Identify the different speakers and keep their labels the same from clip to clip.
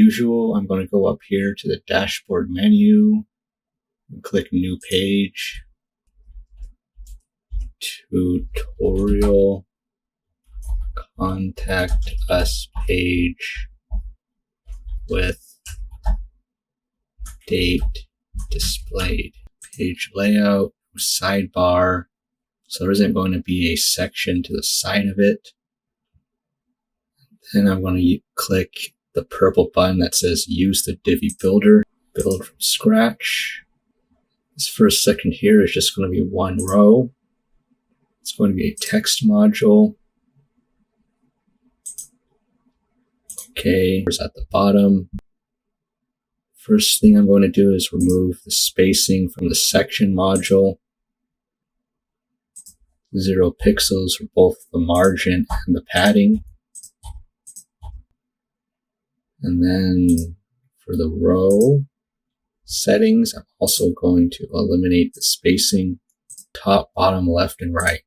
Speaker 1: Usual, I'm going to go up here to the dashboard menu and click New Page, Tutorial, Contact Us page with date displayed. Page layout, sidebar, so there isn't going to be a section to the side of it. Then I'm going to click the purple button that says Use the Divi Builder, build from scratch. This first section here is just going to be one row. It's going to be a text module. Okay, it's at the bottom. First thing I'm going to do is remove the spacing from the section module. 0 pixels for both the margin and the padding. And then for the row settings, I'm also going to eliminate the spacing top, bottom, left, and right.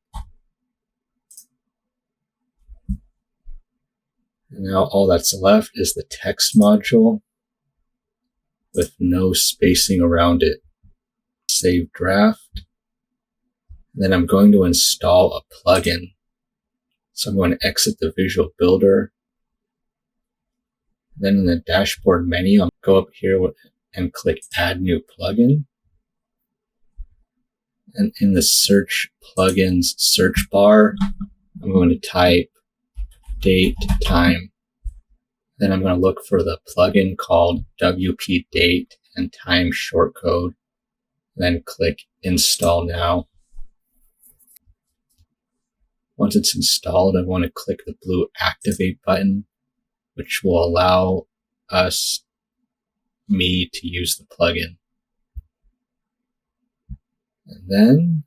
Speaker 1: And now all that's left is the text module with no spacing around it. Save draft. And then I'm going to install a plugin. So I'm going to exit the Visual Builder. Then in the dashboard menu, I'll go up here and click Add New Plugin. And in the Search Plugins search bar, I'm going to type date time. Then I'm going to look for the plugin called WP Date and Time Shortcode. Then click Install Now. Once it's installed, I want to click the blue Activate button, which will allow me to use the plugin. And then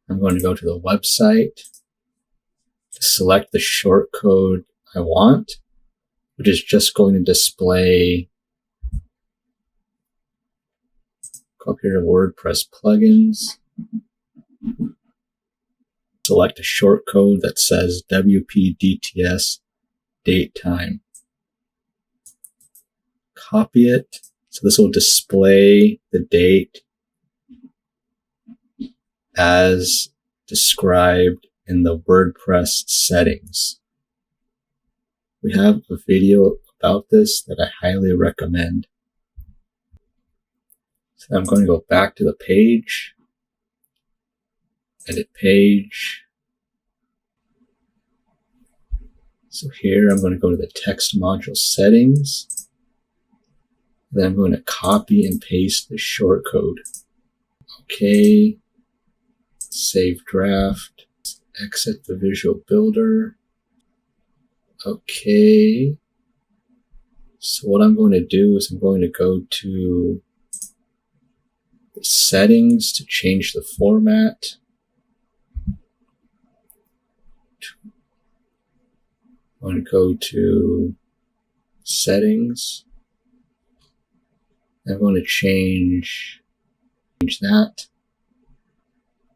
Speaker 1: I'm going to go to the website, select the shortcode I want, which is just going to display, go up here to WordPress plugins, select a shortcode that says WPDTS date time. Copy it. So this will display the date as described in the WordPress settings. We have a video about this that I highly recommend. So I'm going to go back to the page, edit page. So here I'm going to go to the text module settings. Then I'm going to copy and paste the shortcode. Okay. Save draft. Exit the Visual Builder. Okay. So what I'm going to do is I'm going to go to the settings to change the format. I'm going to go to settings. I'm going to change that.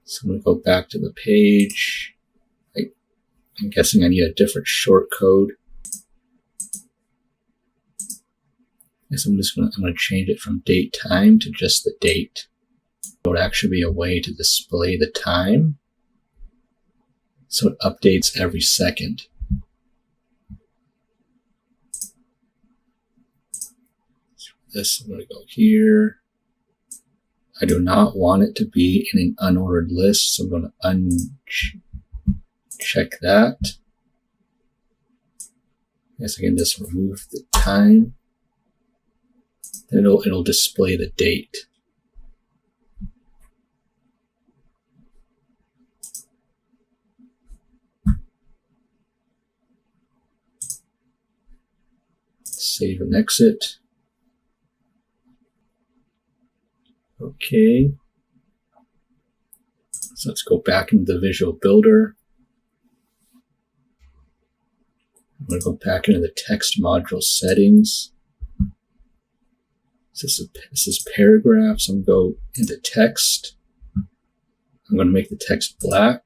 Speaker 1: So I'm going to go back to the page. I'm guessing I need a different shortcode. So I'm going to change it from date time to just the date. There would actually be a way to display the time, so it updates every second. This, I'm going to go here. I do not want it to be in an unordered list, so I'm going to uncheck that. I guess I can just remove the time. Then it'll display the date. Save and exit. Okay. So let's go back into the Visual Builder. I'm going to go back into the text module settings. This is paragraph, so I'm going to go into text. I'm going to make the text black.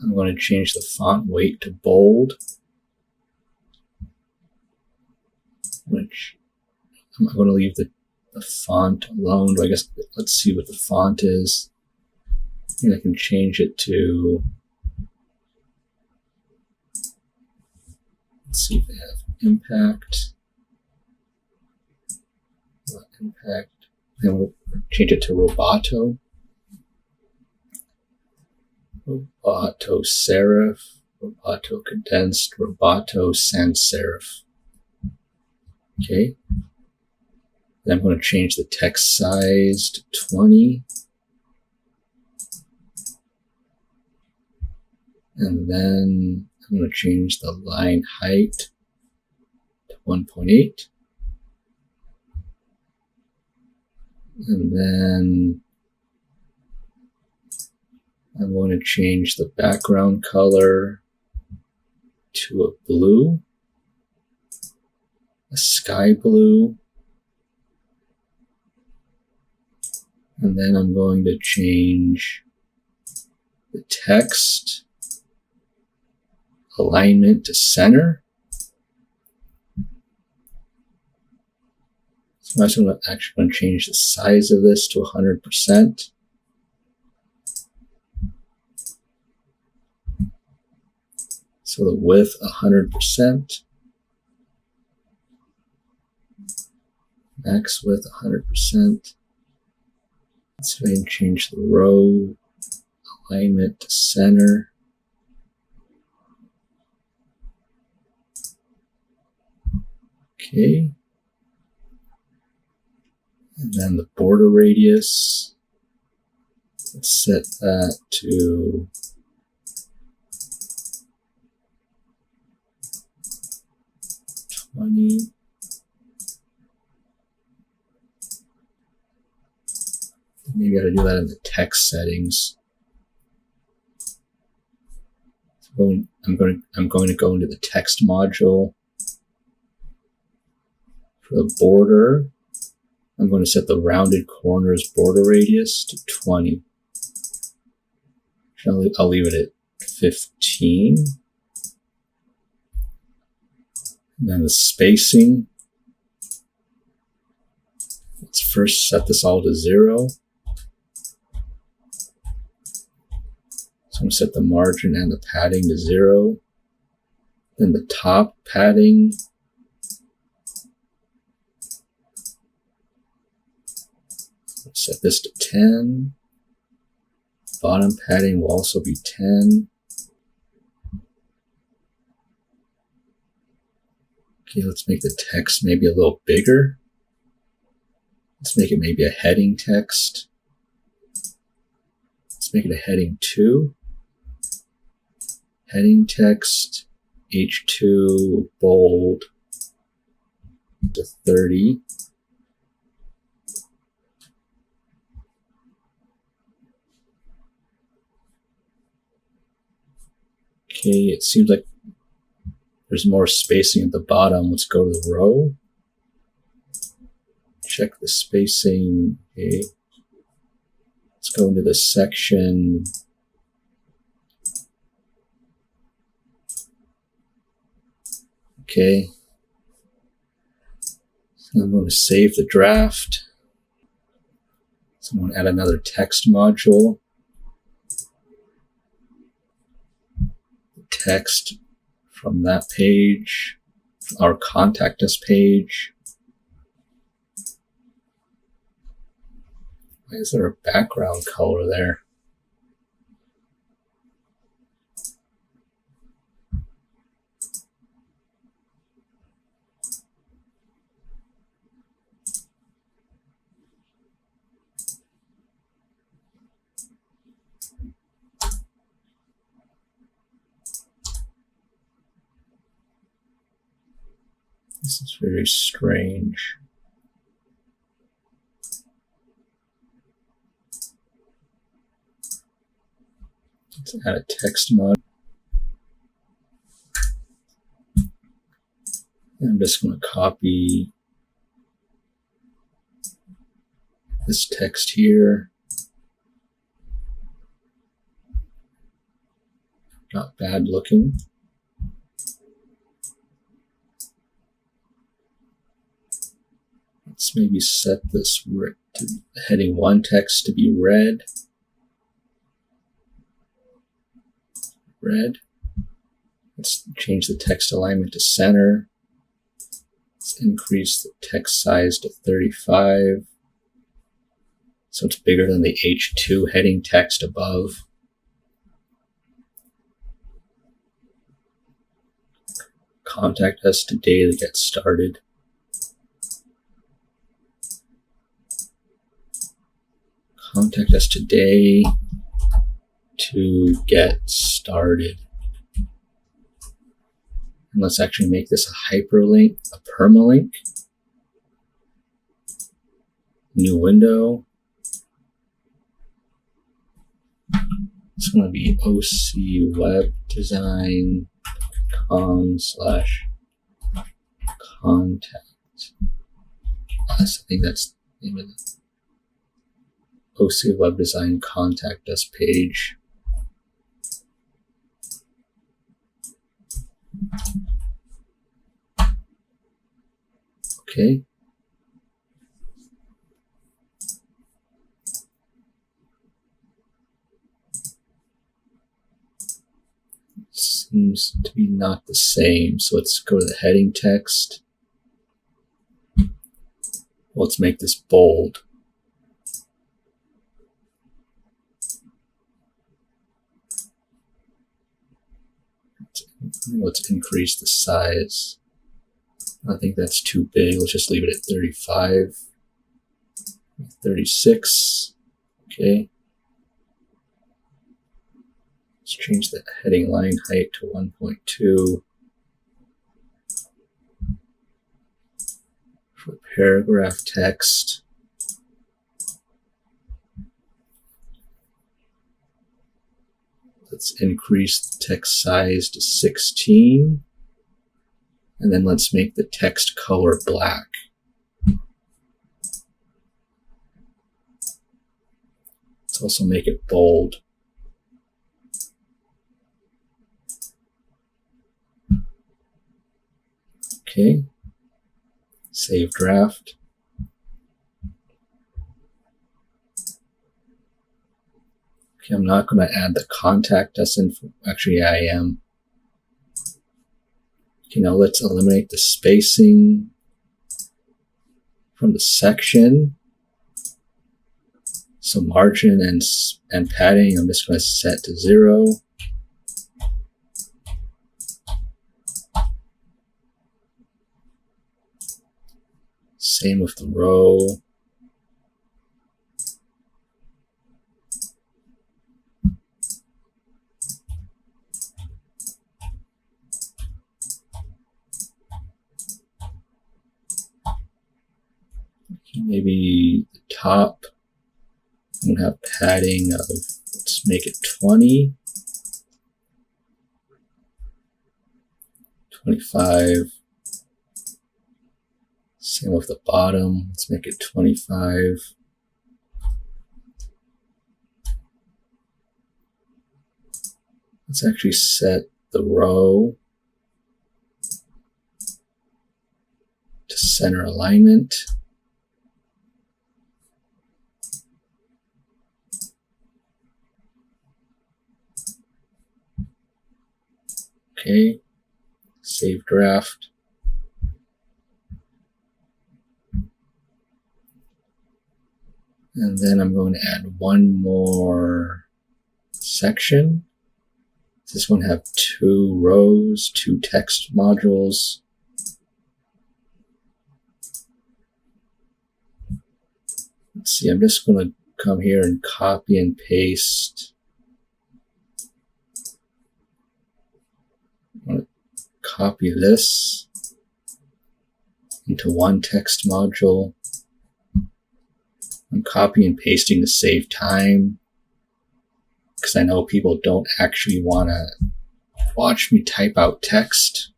Speaker 1: I'm going to change the font weight to bold. page. I'm going to leave the font alone. I guess let's see what the font is. I can change it to, let's see if they have impact. Impact. And we'll change it to Roboto. Roboto serif. Roboto condensed. Roboto sans serif. Okay. Then I'm going to change the text size to 20. And then I'm going to change the line height to 1.8. And then I'm going to change the background color to a blue, a sky blue. And then I'm going to change the text alignment to center. So I'm actually going to change the size of this to 100%. So the width 100%. Max width 100%. Let's go ahead and change the row alignment to center. Okay. And then the border radius, let's set that to 20. Maybe I gotta do that in the text settings. So I'm going to go into the text module. For the border, I'm going to set the rounded corners border radius to 20. I'll leave it at 15. And then the spacing. Let's first set this all to 0. So I'm going to set the margin and the padding to 0. Then the top padding. Let's set this to 10. Bottom padding will also be 10. Okay, let's make the text maybe a little bigger. Let's make it maybe a heading text. Let's make it a heading 2. Heading text, H2, bold, to 30. Okay, it seems like there's more spacing at the bottom. Let's go to the row. Check the spacing. Okay. Let's go into the section. Okay. So I'm going to save the draft. So I'm going to add another text module. Text from that page, our contact us page. Why is there a background color there? This is very strange. Let's add a text mod. I'm just going to copy this text here. Not bad looking. Let's maybe set this to heading 1 text to be red. Red. Let's change the text alignment to center. Let's increase the text size to 35. So it's bigger than the H2 heading text above. Contact us today to get started. Contact us today to get started. And let's actually make this a hyperlink, a permalink. New window. It's going to be ocwebdesign.com/contact us. I think that's the name of the OC Web Design Contact Us page. Okay. Seems to be not the same. So let's go to the heading text. Let's make this bold. Let's increase the size. I think that's too big. Let's just leave it at 35. 36. Okay. Let's change the heading line height to 1.2. For paragraph text, let's increase the text size to 16. And then let's make the text color black. Let's also make it bold. Okay. Save draft. Okay, I'm not going to add the contact us info. Actually, I am. Okay, now let's eliminate the spacing from the section. So margin and padding, I'm just going to set to 0. Same with the row. Maybe the top, I'm going to have padding of, let's make it 20, 25. Same with the bottom, let's make it 25. Let's actually set the row to center alignment. Okay, save draft. And then I'm going to add one more section. This one have 2 rows, 2 text modules. Let's see, I'm just going to come here and copy and paste. I'm going to copy this into one text module. I'm copying and pasting to save time because I know people don't actually want to watch me type out text.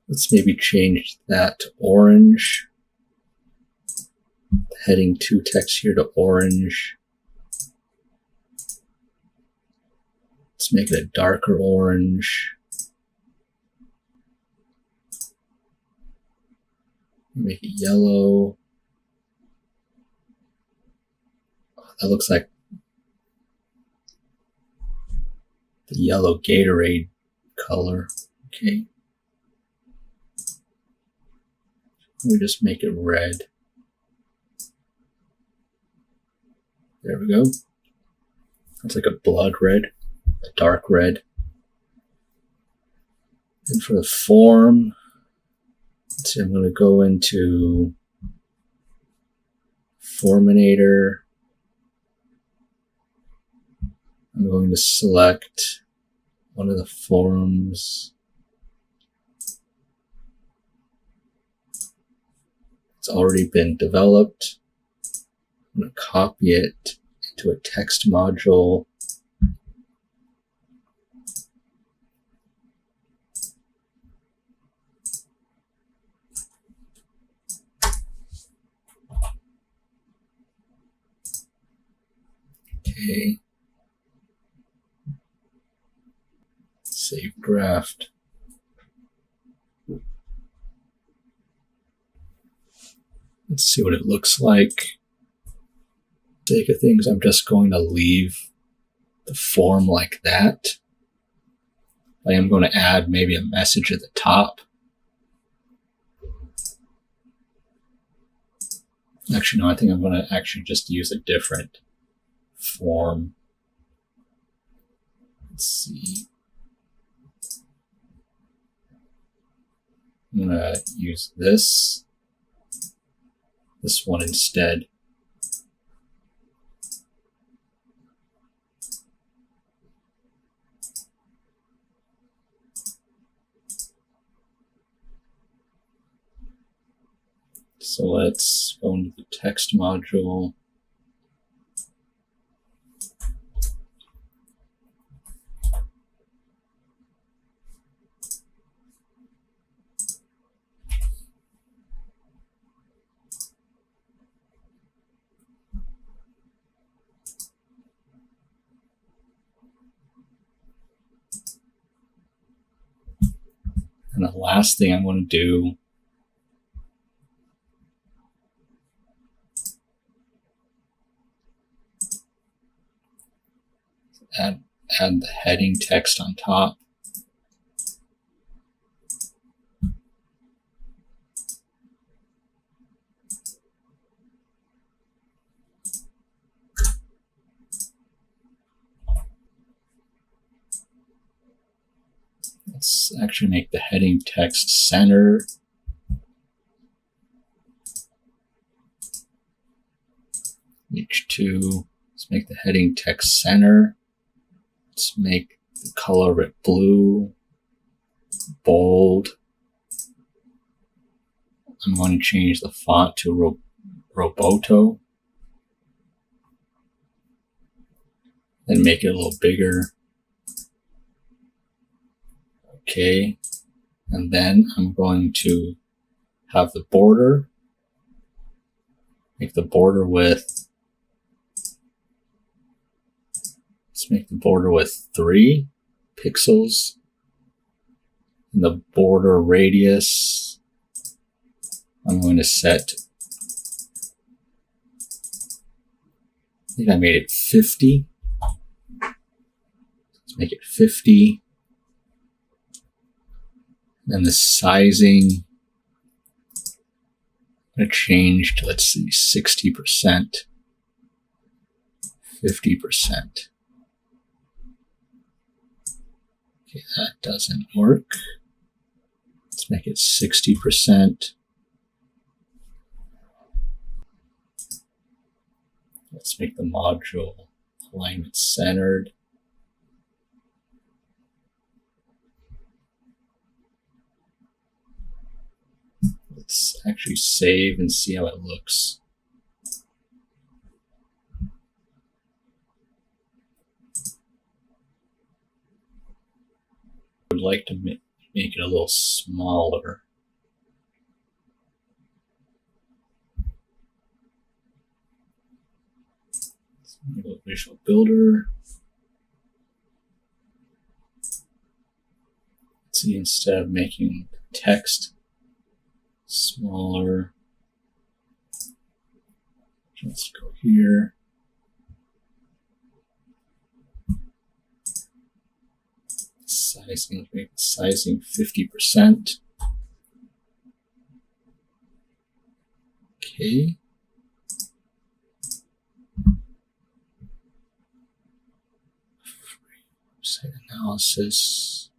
Speaker 1: Let's maybe change that to orange. Heading 2 text here to orange. Let's make it a darker orange. Make it yellow. That looks like the yellow Gatorade color. Okay. We just make it red. There we go. That's like a blood red, a dark red. And for the form, let's see, I'm going to go into Forminator. I'm going to select one of the forms. It's already been developed. I'm going to copy it into a text module. Okay. Save draft. Let's see what it looks like. For the sake of things, I'm just going to leave the form like that. I am going to add maybe a message at the top. Actually, no, I think I'm going to actually just use a different form. Let's see. I'm going to use this one instead. So let's go into the text module. And the last thing I'm going to do is add the heading text on top. Let's actually make the heading text center. H2. Let's make the heading text center. Let's make the color of it blue, bold. I'm going to change the font to Roboto. Then make it a little bigger. Okay, and then I'm going to have the border, make the border width, let's make the border width 3 pixels, and the border radius, I'm going to set, I think I made it 50, let's make it 50. And the sizing, I'm going to change to, let's see, 60%, 50%. Okay, that doesn't work. Let's make it 60%. Let's make the module alignment centered. Let's actually save and see how it looks. I would like to make it a little smaller. Let's go to Visual Builder. Let's see, instead of making text, smaller. Let's go here. Sizing, make sizing 50%. Okay. Site analysis.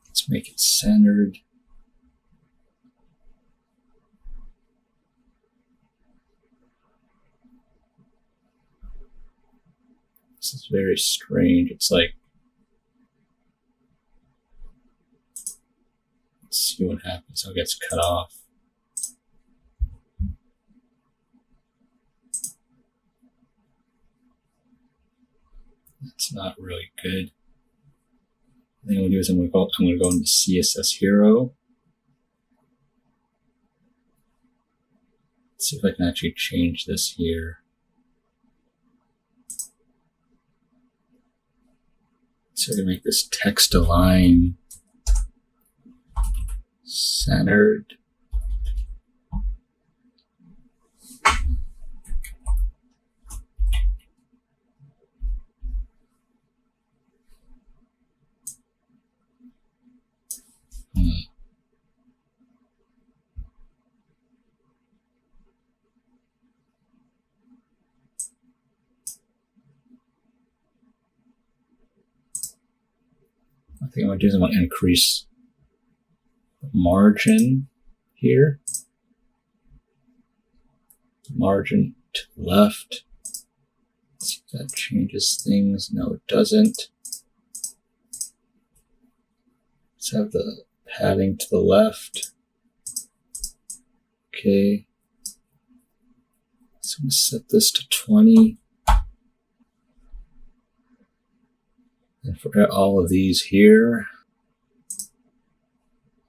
Speaker 1: Let's make it centered. This is very strange. It's like, let's see what happens. How it gets cut off. That's not really good. The thing I'm going to do is I'm going to go into CSSHero. Let's see if I can actually change this here. So I can make this text align centered. I think I'm going to do is I'm going to increase the margin here. Margin to the left. Let's see if that changes things. No, it doesn't. Let's have the padding to the left. Okay. So I'm going to set this to 20. And for all of these here,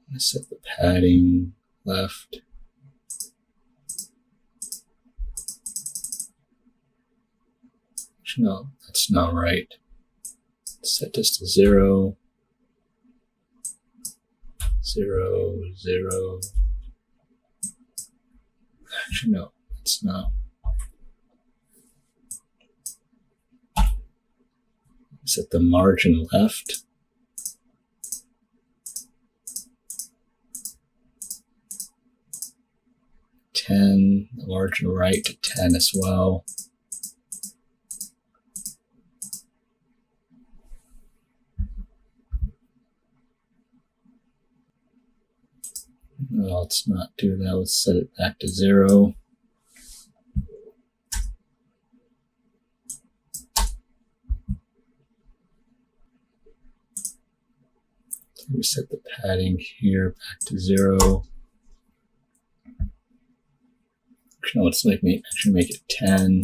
Speaker 1: I'm going to set the padding left. No, that's not right. Set this to 0, 0, 0. Actually, no, it's not. Set the margin left. The margin right to 10 as well. No, let's not do that. Let's set it back to 0. We set the padding here back to 0. Actually, no, let's actually make it 10.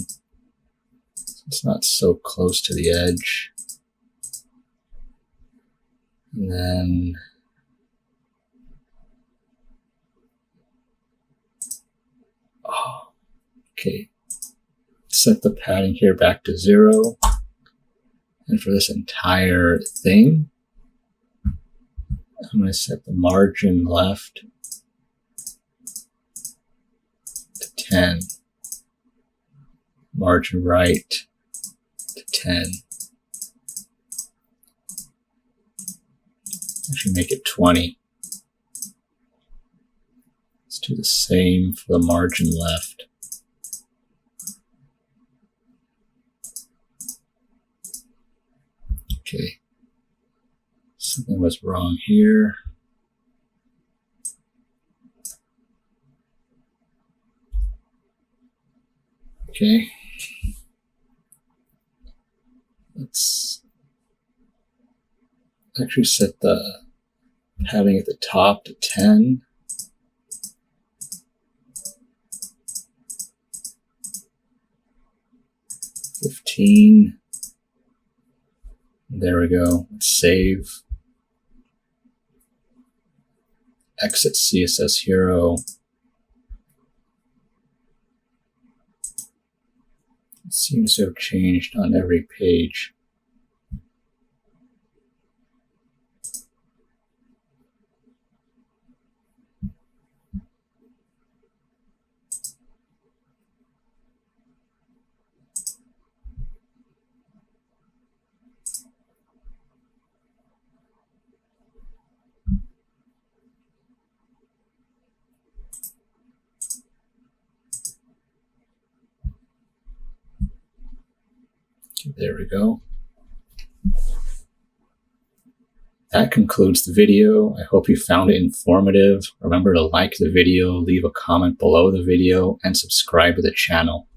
Speaker 1: So it's not so close to the edge. And then okay. Set the padding here back to 0. And for this entire thing, I'm going to set the margin left to 10, margin right to 10. Actually make it 20. Let's do the same for the margin left. Okay. Something was wrong here. Okay. Let's actually set the padding at the top to 10. There we go. Let's save. Exit CSSHero. It seems to have changed on every page. There we go. That concludes the video. I hope you found it informative. Remember to like the video, leave a comment below the video, and subscribe to the channel.